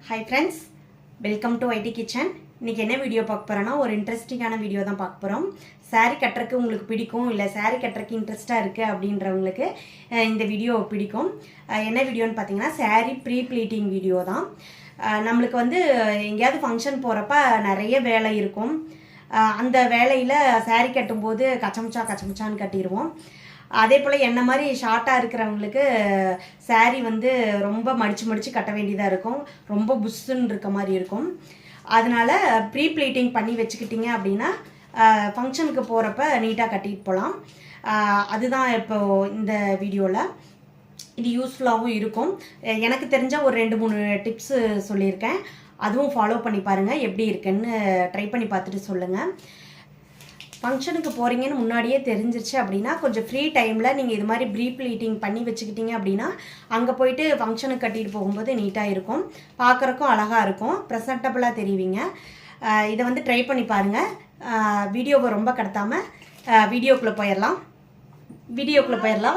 Hi friends, welcome to IT Kitchen. இன்னைக்கு என்ன video பார்க்க போறோம்னா ஒரு இன்ட்ரஸ்டிங்கான வீடியோ தான் பார்க்க போறோம். saree கட்டறதுக்கு உங்களுக்கு பிடிக்கும் இல்ல saree கட்டறதுக்கு இன்ட்ரஸ்டா இருக்கு அப்படின்றவங்களுக்கு இந்த வீடியோ பிடிக்கும். என்ன வீடியோன்னு பாத்தீங்கன்னா saree ப்ரீ ப்ளீட்டிங் வீடியோ தான். நமக்கு வந்து எங்கயாவது ஃபங்க்ஷன் போறப்ப நிறைய வேலை இருக்கும். அந்த வேலையில saree கட்டும்போது கச்சமச்சான்னு கட்டிடுவோம். அதே போல் என்ன மாதிரி ஷார்ட்டாக இருக்கிறவங்களுக்கு saree வந்து ரொம்ப மடித்து கட்ட வேண்டியதாக இருக்கும். ரொம்ப புஷ்ஷுன்னு இருக்க மாதிரி இருக்கும். அதனால் ப்ரீ ப்ளீட்டிங் பண்ணி வச்சுக்கிட்டிங்க அப்படின்னா ஃபங்க்ஷனுக்கு போகிறப்ப நீட்டாக கட்டிட்டு போகலாம். அதுதான் இப்போது இந்த வீடியோவில் இது யூஸ்ஃபுல்லாகவும் இருக்கும். எனக்கு தெரிஞ்ச ஒரு 2-3 டிப்ஸு சொல்லியிருக்கேன். அதுவும் ஃபாலோ பண்ணி பாருங்கள், எப்படி இருக்குன்னு ட்ரை பண்ணி பார்த்துட்டு சொல்லுங்கள். ஃபங்க்ஷனுக்கு போகிறீங்கன்னு முன்னாடியே தெரிஞ்சிருச்சு அப்படின்னா கொஞ்சம் ஃப்ரீ டைமில் நீங்கள் இது மாதிரி ப்ரீ ப்ளீட்டிங் பண்ணி வச்சுக்கிட்டீங்க அப்படின்னா அங்கே போயிட்டு ஃபங்க்ஷனுக்கு கட்டிட்டு போகும்போது நீட்டாக இருக்கும், பார்க்குறக்கும் அழகாக இருக்கும், ப்ரெசன்டபுளாக தெரிவிங்க. இதை வந்து ட்ரை பண்ணி பாருங்கள். வீடியோவை ரொம்ப கடத்தாமல் வீடியோக்குள்ளே போயிடலாம்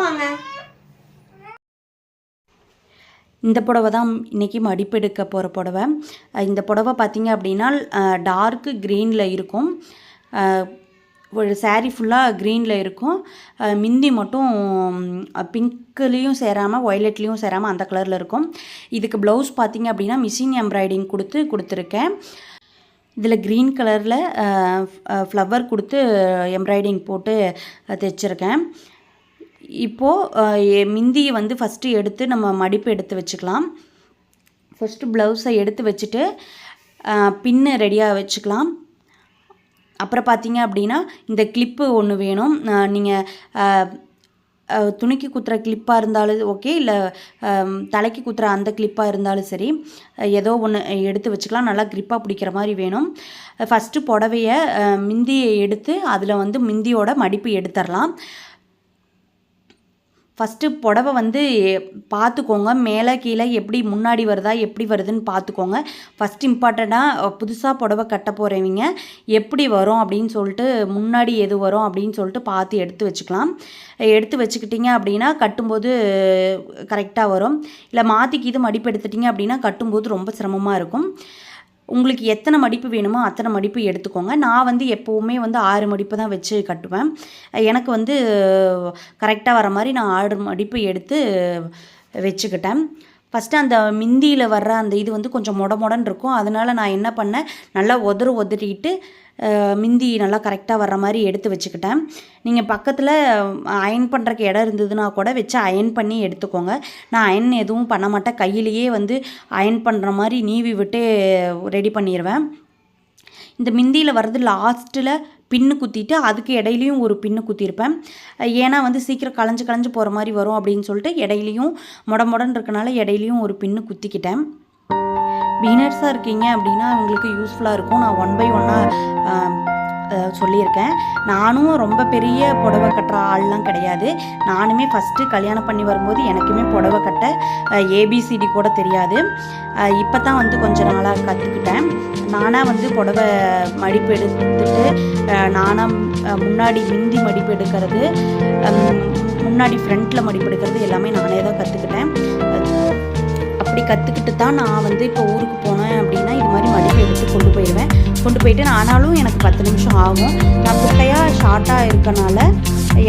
வாங்க. இந்த புடவை தான் இன்றைக்கி மடிப்பெடுக்க போகிற புடவை. இந்த புடவை பார்த்திங்க அப்படின்னா டார்க்கு க்ரீனில் இருக்கும். ஒரு saree ஃபுல்லாக க்ரீனில் இருக்கும். மிந்தி மட்டும் பிங்க்லேயும் சேராமல் ஒய்லெட்லேயும் சேராமல் அந்த கலரில் இருக்கும். இதுக்கு ப்ளவுஸ் பார்த்திங்க அப்படின்னா மிஷின் எம்ப்ராய்டிங் கொடுத்துருக்கேன். இதில் க்ரீன் கலரில் ஃப்ளவர் கொடுத்து எம்ப்ராய்டிங் போட்டு தைச்சிருக்கேன். இப்போது மிந்தியை வந்து ஃபஸ்ட்டு எடுத்து நம்ம மடிப்பு எடுத்து வச்சுக்கலாம். ஃபஸ்ட்டு ப்ளவுஸை எடுத்து வச்சுட்டு பின்னு ரெடியாக வச்சுக்கலாம். அப்புறம் பார்த்தீங்க அப்படின்னா இந்த கிளிப்பு ஒன்று வேணும். நீங்கள் துணிக்கு குத்துற கிளிப்பாக இருந்தாலும் ஓகே, இல்லை தலைக்கு குத்துற அந்த கிளிப்பாக இருந்தாலும் சரி, ஏதோ ஒன்று எடுத்து வச்சுக்கலாம். நல்லா கிரிப்பாக பிடிக்கிற மாதிரி வேணும். ஃபஸ்ட்டு புடவையை மிந்தியை எடுத்து அதில் வந்து மிந்தியோட மடிப்பு எடுத்துடலாம். ஃபஸ்ட்டு புடவை வந்து பார்த்துக்கோங்க, மேலே கீழே எப்படி முன்னாடி வருதா எப்படி வருதுன்னு பார்த்துக்கோங்க. ஃபஸ்ட் இம்பார்ட்டண்ட்டாக புதுசாக புடவை கட்ட போகிறவங்க எப்படி வரும் அப்படின்னு சொல்லிட்டு முன்னாடி எது வரும் அப்படின்னு சொல்லிட்டு பார்த்து எடுத்து வச்சுக்கலாம். எடுத்து வச்சுக்கிட்டிங்க அப்படின்னா கட்டும்போது கரெக்டாக வரும். இல்லை மாற்றிக்கு இது மடிப்பு எடுத்துட்டிங்க அப்படின்னா கட்டும்போது ரொம்ப சிரமமாக இருக்கும். உங்களுக்கு எத்தனை மடிப்பு வேணுமோ அத்தனை மடிப்பு எடுத்துக்கோங்க. நான் வந்து எப்போவுமே வந்து 6 மடிப்பு தான் வச்சு கட்டுவேன். எனக்கு வந்து கரெக்டாக வர மாதிரி நான் 6 மடிப்பு எடுத்து வச்சுக்கிட்டேன். ஃபஸ்ட்டு அந்த மிந்தியில் வர்ற அந்த இது வந்து கொஞ்சம் மொடன்னு இருக்கும். அதனால் நான் என்ன பண்ணேன், நல்லா உதறிட்டு மிந்தி நல்லா கரெக்டாக வர்ற மாதிரி எடுத்து வச்சுக்கிட்டேன். நீங்கள் பக்கத்தில் அயன் பண்ணுறக்கு இடம் இருந்ததுன்னா கூட வச்சு அயன் பண்ணி எடுத்துக்கோங்க. நான் அயன் எதுவும் பண்ண மாட்டேன், கையிலேயே வந்து அயன் பண்ணுற மாதிரி நீவி விட்டு ரெடி பண்ணிடுவேன். இந்த மிந்தியில் வர்றது லாஸ்ட்டில் பின்னு குத்திட்டு அதுக்கு இடையிலையும் ஒரு பின்னு குத்திருப்பேன். ஏன்னா வந்து சீக்கிரம் களைஞ்சு போகிற மாதிரி வரும் அப்படின்னு சொல்லிட்டு இடையிலையும் மொடன்னு இருக்கனால இடையிலையும் ஒரு பின்னு குத்திக்கிட்டேன். பிகினர்ஸாக இருக்கீங்க அப்படின்னா உங்களுக்கு யூஸ்ஃபுல்லாக இருக்கும். நான் 1 by 1 சொல்லியிருக்கேன். நானும் ரொம்ப பெரிய புடவை கட்டுற ஆள்லாம் கிடையாது. நானுமே ஃபஸ்ட்டு கல்யாணம் பண்ணி வரும்போது எனக்குமே புடவை கட்ட ABCD கூட தெரியாது. இப்போ தான் வந்து கொஞ்ச நாளாக கற்றுக்கிட்டேன். நானாக வந்து புடவை மடிப்பு எடுத்துட்டு நானாக முன்னாடி மிந்தி மடிப்பு எடுக்கிறது, முன்னாடி ஃப்ரண்ட்டில் மடிப்பு எடுக்கிறது எல்லாமே நானே தான் கற்றுக்கிட்டேன். அப்படி கற்றுக்கிட்டு தான் நான் வந்து இப்போ ஊருக்கு போனேன் அப்படின்னா இது மாதிரி மடிப்பு எடுத்து கொண்டு போயிட்டு ஆனாலும் எனக்கு 10 நிமிஷம் ஆகும். நான் குட்டையாக ஷார்ட்டாக இருக்கனால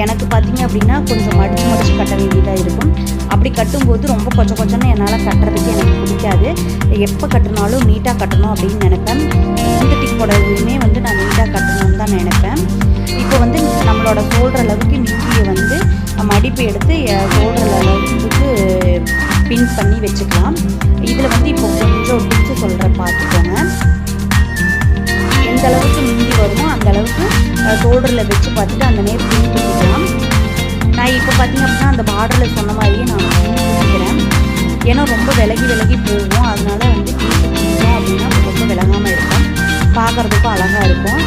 எனக்கு பார்த்திங்க அப்படின்னா கொஞ்சம் மடித்து கட்ட வேண்டியதாக இருக்கும். அப்படி கட்டும்போது ரொம்ப கொஞ்சம் என்னால் கட்டுறதுக்கு எனக்கு பிடிக்காது. எப்போ கட்டினாலும் நீட்டாக கட்டணும் அப்படின்னு நினைப்பேன். சிந்தட்டிக் புடவையுமே வந்து நான் நீட்டாக கட்டணும்னு தான் நினைப்பேன். இப்போ வந்து நம்மளோட சொல்கிற அளவுக்கு மிந்தியை வந்து மடிப்பு எடுத்து சொல்கிற அளவுக்கு பின் பண்ணி வச்சுக்கலாம். இதில் வந்து இப்போ கொஞ்சம் டிப்ஸு சொல்கிறேன், பார்த்துக்கோங்க. எந்த அளவுக்கு மிந்தி வருமோ அந்த அளவுக்கு ஷோல்டரில் வச்சு பார்த்துட்டு அந்த நேரம் பின் பண்ணிக்கலாம். நான் இப்போ பார்த்திங்க அப்படின்னா அந்த பார்டரில் சொன்ன மாதிரியே நான் பின் பண்ணிக்கிறேன். ஏன்னா ரொம்ப விலகி போகும். அதனால வந்து பின் பண்ணிட்டோம் அப்படின்னா ரொம்ப விலகாமல் இருக்கும், பார்க்குறதுக்கும் அழகாக இருக்கும்.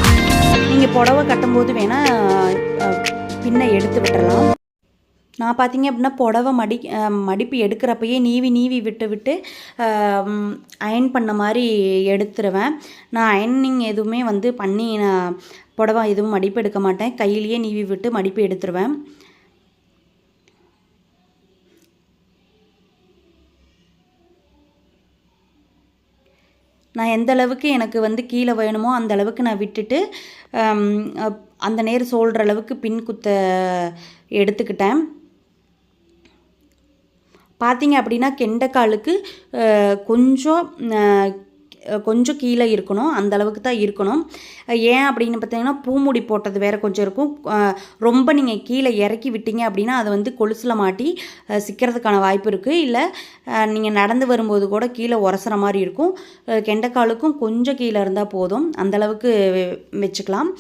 நீங்கள் புடவை கட்டும்போது வேணால் பின்னை எடுத்து விட்டுறலாம். நான் பார்த்திங்க அப்படின்னா புடவை மடிப்பு எடுக்கிறப்பயே நீவி விட்டு அயன் பண்ண மாதிரி எடுத்துருவேன். நான் அயனிங் எதுவுமே வந்து பண்ணி நான் புடவை எதுவும் மடிப்பு எடுக்க மாட்டேன். கையிலேயே நீவி விட்டு மடிப்பு எடுத்துருவேன். நான் எந்த அளவுக்கு எனக்கு வந்து கீழே வேணுமோ அந்த அளவுக்கு நான் விட்டுட்டு அந்த நேர் சொல்கிற அளவுக்கு பின் குத்த எடுத்துக்கிட்டேன். பார்த்தீங்க அப்படின்னா கெண்டைக்காலுக்கு கொஞ்சம் கீழே இருக்கணும், அந்த அளவுக்கு தான் இருக்கணும். ஏன் அப்படின்னு பார்த்தீங்கன்னா பூமுடி போட்டது வேறு கொஞ்சம் இருக்கும். ரொம்ப நீங்கள் கீழே இறக்கி விட்டீங்க அப்படின்னா அது வந்து கொலுசில் மாட்டி சிக்கிறதுக்கான வாய்ப்பு இருக்குது. இல்லை நீங்கள் நடந்து வரும்போது கூட கீழே உரசுற மாதிரி இருக்கும். கெண்டைக்காலுக்கும் கொஞ்சம் கீழே இருந்தால் போதும், அந்தளவுக்கு வச்சுக்கலாம்.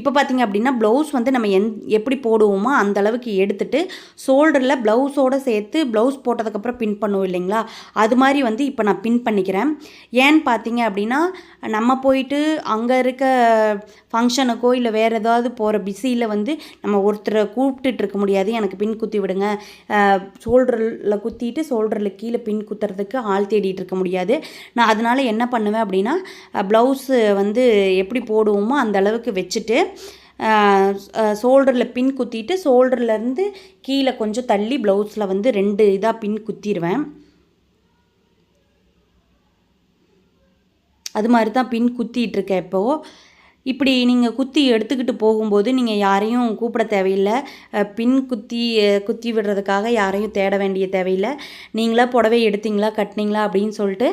இப்போ பார்த்தீங்க அப்படின்னா ப்ளவுஸ் வந்து நம்ம எப்படி போடுவோமோ அந்தளவுக்கு எடுத்துகிட்டு ஷோல்டரில் ப்ளவுஸோடு சேர்த்து ப்ளவுஸ் போட்டதுக்கப்புறம் பின் பண்ணுவோம் இல்லைங்களா, அது மாதிரி வந்து இப்போ நான் பின் பண்ணிக்கிறேன். ஏன்னு பார்த்தீங்க அப்படின்னா நம்ம போயிட்டு அங்கே இருக்க ஃபங்க்ஷனுக்கோ இல்லை வேறு ஏதாவது போகிற பிஸியில் வந்து நம்ம ஒருத்தரை கூப்பிட்டுட்டு இருக்க முடியாது. எனக்கு பின் குத்தி விடுங்க, ஷோல்டரில் குத்திட்டு ஷோல்டரில் கீழே பின் குத்துறதுக்கு ஆள் தேடிட்டு இருக்க முடியாது. நான் அதனால் என்ன பண்ணுவேன் அப்படின்னா ப்ளவுஸு வந்து எப்படி போடுவோமோ அந்த அளவுக்கு வச்சுட்டு ஷோல்டரில் பின் குத்திட்டு ஷோல்டர்லேருந்து கீழே கொஞ்சம் தள்ளி ப்ளவுஸில் வந்து 2 இதாக பின் குத்திடுவேன். அது மாதிரி தான் பின் குத்திகிட்ருக்கேன் இப்போது. இப்படி நீங்கள் குத்தி எடுத்துக்கிட்டு போகும்போது நீங்கள் யாரையும் கூப்பிட தேவையில்லை. பின் குத்தி விடுறதுக்காக யாரையும் தேட வேண்டிய தேவையில்லை. நீங்களா புடவை எடுத்தீங்களா கட்டினீங்களா அப்படின்னு சொல்லிட்டு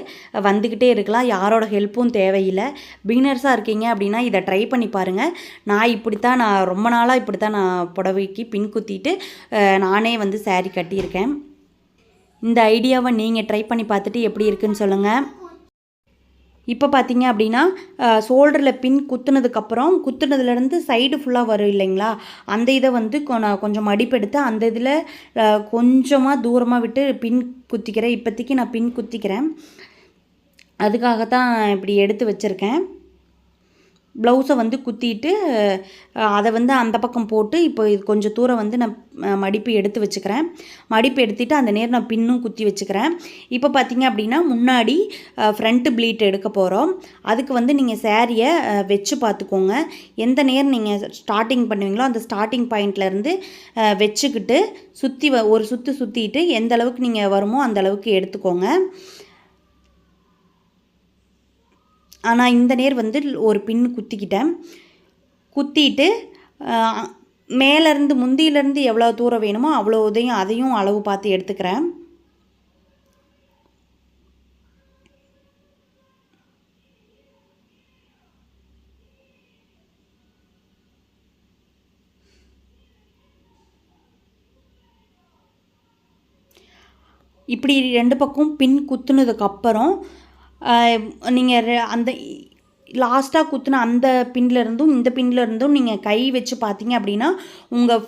வந்துக்கிட்டே இருக்கலாம். யாரோட ஹெல்ப்பும் தேவையில்லை. பிகினர்ஸாக இருக்கீங்க அப்படின்னா இதை ட்ரை பண்ணி பாருங்கள். நான் ரொம்ப நாளாக இப்படி தான் நான் புடவைக்கு பின் குத்திட்டு நானே வந்து saree கட்டியிருக்கேன். இந்த ஐடியாவை நீங்கள் ட்ரை பண்ணி பார்த்துட்டு எப்படி இருக்குன்னு சொல்லுங்கள். இப்போ பார்த்தீங்க அப்படின்னா ஷோல்டரில் பின் குத்துனதுலேருந்து சைடு ஃபுல்லாக வரும் இல்லைங்களா, அந்த இதை வந்து நான் கொஞ்சம் மடிப்பெடுத்து அந்த இதில் கொஞ்சமாக தூரமாக விட்டு பின் குத்திக்கிறேன். இப்போதைக்கு நான் பின் குத்திக்கிறேன், அதுக்காகத்தான் இப்படி எடுத்து வச்சுருக்கேன். ப்ளவுஸை வந்து குத்திட்டு அதை வந்து அந்த பக்கம் போட்டு இப்போ இது கொஞ்சம் தூரம் வந்து நான் மடிப்பு எடுத்து வச்சுக்கிறேன். மடிப்பு எடுத்துகிட்டு அந்த நேர் நான் பின்னும் குத்தி வச்சுக்கிறேன். இப்போ பார்த்தீங்க அப்படின்னா முன்னாடி ஃப்ரண்ட்டு ப்ளீட் எடுக்க போகிறோம். அதுக்கு வந்து நீங்கள் சேரீயை வச்சு பார்த்துக்கோங்க. எந்த நேர் நீங்கள் ஸ்டார்டிங் பண்ணுவீங்களோ அந்த ஸ்டார்டிங் பாயிண்ட்லேருந்து வச்சுக்கிட்டு ஒரு சுற்றிட்டு எந்த அளவுக்கு நீங்கள் வருமோ அந்த அளவுக்கு எடுத்துக்கோங்க. ஆனால் இந்த நேர் வந்து ஒரு பின் குத்திட்டு மேலேருந்து முந்தியிலேருந்து எவ்வளோ தூரம் வேணுமோ அதையும் அளவு பார்த்து எடுத்துக்கிறேன். இப்படி 2 பக்கம் பின் குத்துனதுக்கப்புறம் நீங்கள் அந்த லாஸ்ட்டாக குத்துன அந்த பின்லேருந்தும் இந்த பின்லேருந்தும் நீங்கள் கை வச்சு பார்த்தீங்க அப்படின்னா உங்கள்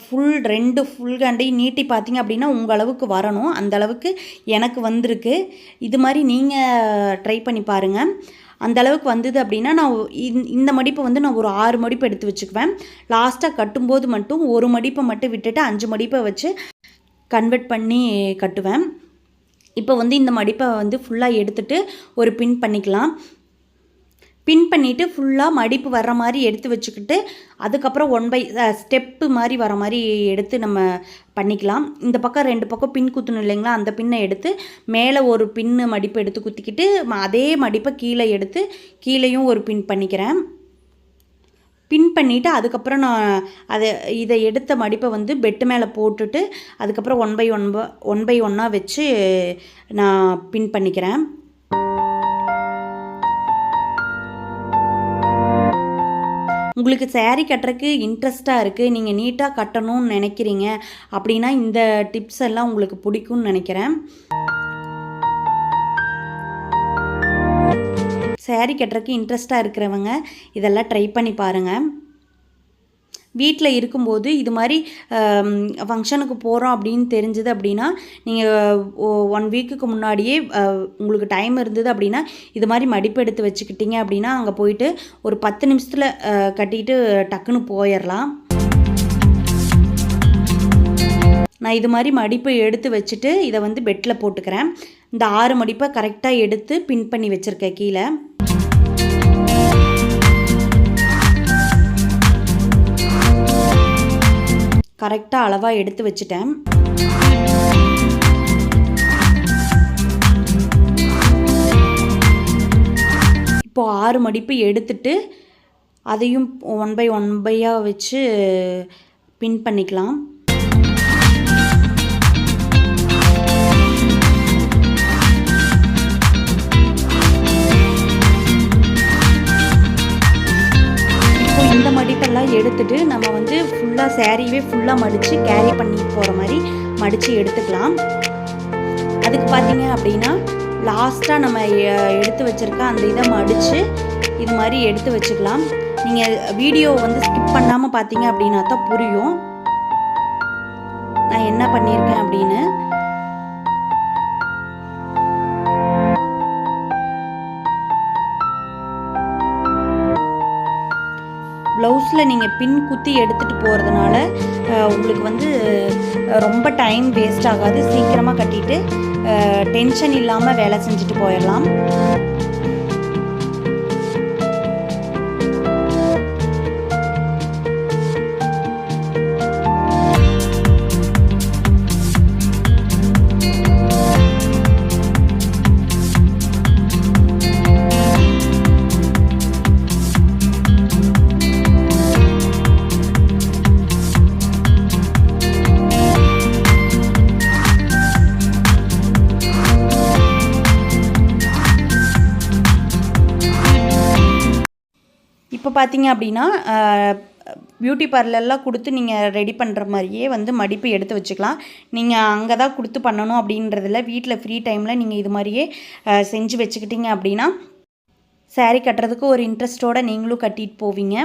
2 ஃபுல் ஹேண்டையும் நீட்டி பார்த்தீங்க அப்படின்னா உங்கள் அளவுக்கு வரணும். அந்த அளவுக்கு எனக்கு வந்திருக்கு. இது மாதிரி நீங்கள் ட்ரை பண்ணி பாருங்கள். அந்த அளவுக்கு வந்தது அப்படின்னா நான் இந்த மடிப்பை வந்து நான் ஒரு 6 மடிப்பு எடுத்து வச்சுக்குவேன். லாஸ்ட்டாக கட்டும்போது மட்டும் ஒரு மடிப்பை மட்டும் விட்டுட்டு 5 மடிப்பை வச்சு கன்வெர்ட் பண்ணி கட்டுவேன். இப்போ வந்து இந்த மடிப்பை வந்து ஃபுல்லாக எடுத்துகிட்டு ஒரு பின் பண்ணிக்கலாம். பின் பண்ணிவிட்டு ஃபுல்லாக மடிப்பு வர்ற மாதிரி எடுத்து வச்சுக்கிட்டு அதுக்கப்புறம் 1 பை ஸ்டெப்பு மாதிரி வர மாதிரி எடுத்து நம்ம பண்ணிக்கலாம். இந்த பக்கம் 2 பக்கம் பின் குத்தணும் இல்லைங்களா, அந்த பின்னை எடுத்து மேலே ஒரு பின்னு மடிப்பு எடுத்து குத்திக்கிட்டு அதே மடிப்பை கீழே எடுத்து கீழேயும் ஒரு பின் பண்ணிக்கிறேன். பின் பண்ணிவிட்டு அதுக்கப்புறம் நான் இதை எடுத்த மடிப்பை வந்து பெட்டு மேலே போட்டுட்டு அதுக்கப்புறம் 1 பை 1 வச்சு நான் பின் பண்ணிக்கிறேன். உங்களுக்கு saree கட்டுறதுக்கு இன்ட்ரெஸ்ட்டாக இருக்குது, நீங்கள் நீட்டாக கட்டணும்னு நினைக்கிறீங்க அப்படின்னா இந்த டிப்ஸ் எல்லாம் உங்களுக்கு பிடிக்கும்னு நினைக்கிறேன். saree கட்டுறதுக்கு இன்ட்ரெஸ்ட்டாக இருக்கிறவங்க இதெல்லாம் ட்ரை பண்ணி பாருங்கள். வீட்டில் இருக்கும்போது இது மாதிரி ஃபங்க்ஷனுக்கு போகிறோம் அப்படின்னு தெரிஞ்சது அப்படின்னா நீங்கள் 1 வீக்குக்கு முன்னாடியே உங்களுக்கு டைம் இருந்தது அப்படின்னா இது மாதிரி மடிப்பு எடுத்து வச்சுக்கிட்டீங்க அப்படின்னா அங்கே போயிட்டு ஒரு 10 நிமிஷத்தில் கட்டிட்டு டக்குன்னு போயிடலாம். நான் இது மாதிரி மடிப்பு எடுத்து வச்சுட்டு இதை வந்து பெட்டில் போட்டுக்கிறேன். இந்த 6 மடிப்பை கரெக்டாக எடுத்து பின் பண்ணி வச்சுருக்கேன். கீழே கரெக்டாக அளவாக எடுத்து வச்சுட்டேன். இப்போது 6 மடிப்பு எடுத்துட்டு அதையும் 1 பை 1 பையாக வச்சு பின் பண்ணிக்கலாம். இந்த மடிப்பெல்லாம் எடுத்துட்டு நம்ம வந்து ஃபுல்லாக சாரீவே ஃபுல்லாக மடித்து கேரி பண்ணி போகிற மாதிரி மடித்து எடுத்துக்கலாம். அதுக்கு பார்த்தீங்க அப்படின்னா லாஸ்ட்டாக நம்ம எடுத்து வச்சுருக்க அந்த இதை மடித்து இது மாதிரி எடுத்து வச்சுக்கலாம். நீங்கள் வீடியோ வந்து ஸ்கிப் பண்ணாமல் பார்த்தீங்க அப்படின்னா தான் புரியும் நான் என்ன பண்ணியிருக்கேன் அப்படின்னு. ப்ளவுஸில் நீங்கள் பின் குத்தி எடுத்துகிட்டு போகிறதுனால உங்களுக்கு வந்து ரொம்ப டைம் வேஸ்ட் ஆகாது. சீக்கிரமாக கட்டிட்டு டென்ஷன் இல்லாமல் வேலை செஞ்சுட்டு போயிடலாம். இப்போ பார்த்தீங்க அப்படின்னா பியூட்டி பார்லர்லாம் கொடுத்து நீங்கள் ரெடி பண்ணுற மாதிரியே வந்து மடிப்பு எடுத்து வச்சுக்கலாம். நீங்கள் அங்கே தான் கொடுத்து பண்ணணும் அப்படின்றதில்ல. வீட்டில் ஃப்ரீ டைமில் நீங்கள் இது மாதிரியே செஞ்சு வச்சுக்கிட்டீங்க அப்படின்னா சாரீ கட்டுறதுக்கு ஒரு இன்ட்ரெஸ்ட்டோடு நீங்களும் கட்டிட்டு போவீங்க.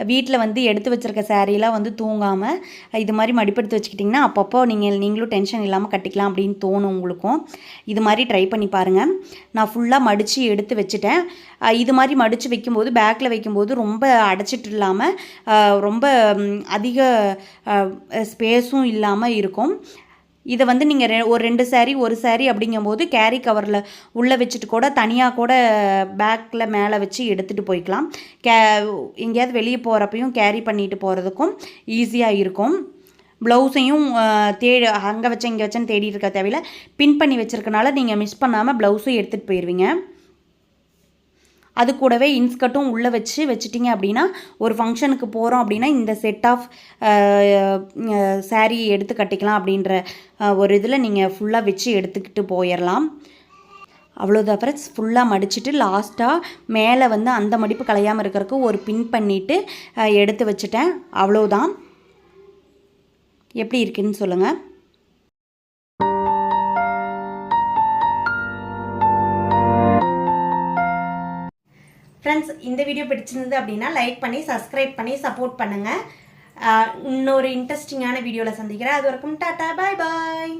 வீட்டில் வந்து எடுத்து வச்சுருக்க சாரீலாம் வந்து தூங்காமல் இது மாதிரி மடிப்பெடுத்து வச்சுக்கிட்டிங்கன்னா அப்பப்போ நீங்களும் டென்ஷன் இல்லாமல் கட்டிக்கலாம் அப்படின்னு தோணும் உங்களுக்கும். இது மாதிரி ட்ரை பண்ணி பாருங்கள். நான் ஃபுல்லாக மடித்து எடுத்து வச்சுட்டேன். இது மாதிரி மடித்து வைக்கும்போது பேக்கில் வைக்கும்போது ரொம்ப அடைச்சிட்டு இல்லாமல் ரொம்ப அதிக ஸ்பேஸும் இல்லாமல் இருக்கும். இதை வந்து நீங்கள் ஒரு 2 சாரீ ஒரு சாரீ அப்படிங்கும்போது கேரி கவரில் உள்ளே வச்சுட்டு கூட தனியாக கூட பேக்கில் மேலே வச்சு எடுத்துகிட்டு போய்க்கலாம். எங்கேயாவது வெளியே போகிறப்பையும் கேரி பண்ணிட்டு போகிறதுக்கும் ஈஸியாக இருக்கும். ப்ளவுஸையும் அங்கே வச்சேன் இங்கே வச்சேன்னு தேடிட்டு இருக்க தேவையில்லை. பின் பண்ணி வச்சுருக்கனால நீங்கள் மிஸ் பண்ணாமல் ப்ளவுஸும் எடுத்துகிட்டு போயிடுவீங்க. அது கூடவே இன்ஸ்கர்ட்டும் உள்ளே வச்சுட்டிங்க அப்படின்னா ஒரு ஃபங்க்ஷனுக்கு போகிறோம் அப்படின்னா இந்த செட் ஆஃப் சாரீ எடுத்து கட்டிக்கலாம் அப்படின்ற ஒரு இதில் நீங்கள் ஃபுல்லாக வச்சு எடுத்துக்கிட்டு போயிடலாம். அவ்வளோதான் ஃப்ரெண்ட்ஸ். ஃபுல்லாக மடிச்சுட்டு லாஸ்ட்டாக மேலே வந்து அந்த மடிப்பு கலையாமல் இருக்கிறதுக்கு ஒரு பின் பண்ணிவிட்டு எடுத்து வச்சுட்டேன். அவ்வளோதான். எப்படி இருக்குன்னு சொல்லுங்கள். ஃப்ரெண்ட்ஸ், இந்த வீடியோ பிடிச்சிருந்தது அப்படின்னா லைக் பண்ணி சப்ஸ்கிரைப் பண்ணி சப்போர்ட் பண்ணுங்கள். இன்னொரு இன்ட்ரெஸ்டிங்கான வீடியோவில் சந்திக்கிறேன். அது வரைக்கும் டாட்டா, பாய் பாய்.